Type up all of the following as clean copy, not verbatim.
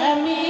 Amin.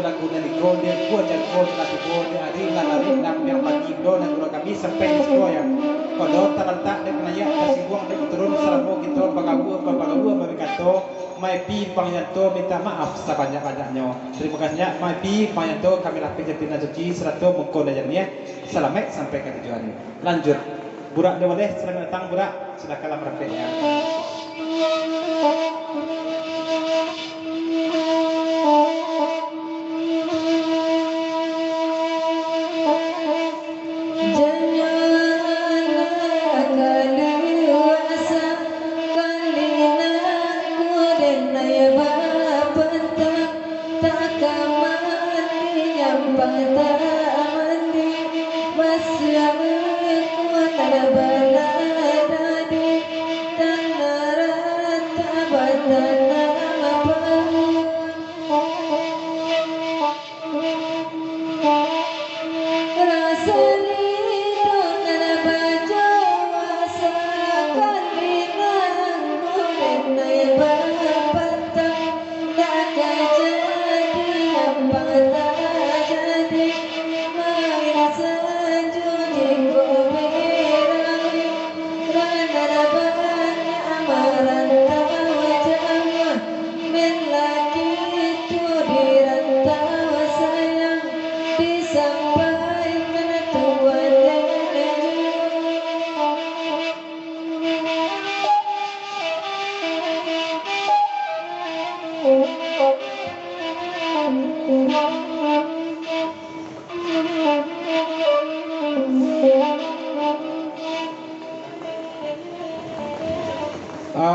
lagu dari kode kuat dan kode lagi kode hari yang bagi do dan gula kami sampai di sekolah kalau terletak dan naya kasih uang dan turun selama kita bagawu mereka to mai pi pangyanto minta maaf sebanyak-banyaknya terima kasihnya mai pi pangyanto kami lapis jatina suci serato mengko dajannya selamat sampai ke tujuan lanjut burak dia boleh selamat datang burak silakan merapat ya.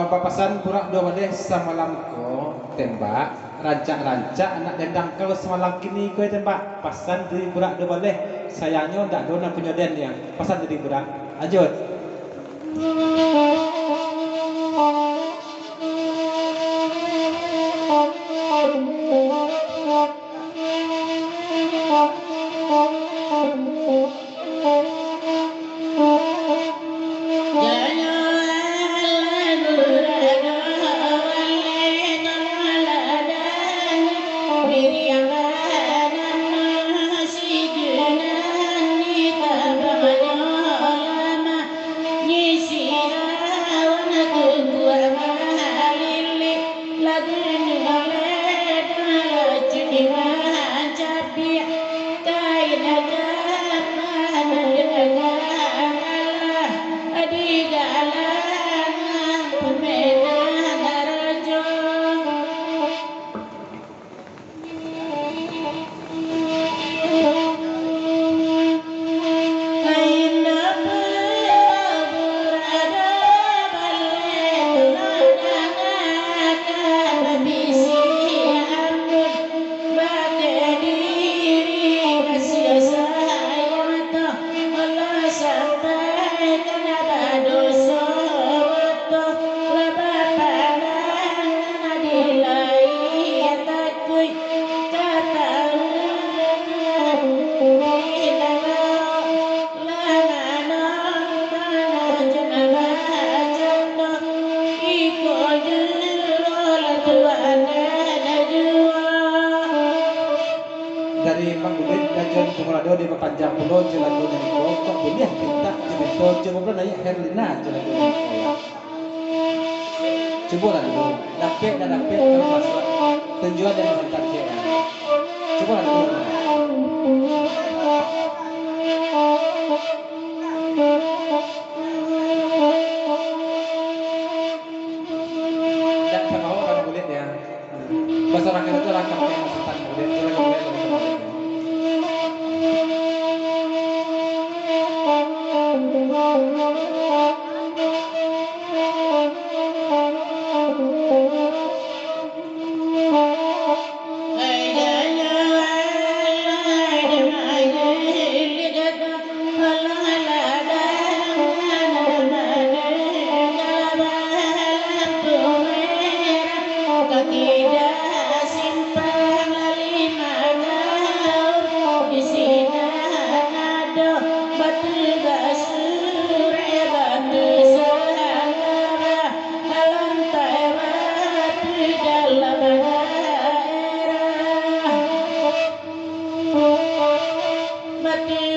Papasan purak dua badeh semalam ko tembak rancak anak dendang kau semalam kini ko tembak pasan dari purak dua badeh sayangnya ndak dona punya den yang pasan dari purak ajut dari panggulit kajian pengolado di panjang pulau jelago dari kok boleh kita cerita coba nanya Herlina jelago dari ya coba lah dulu dapet kalau masuk tujuan dan antar dia coba lah dulu dan sama orang kulit ya bahasa rakyat itu rakam yang masakan kulit jelago kulit Tapi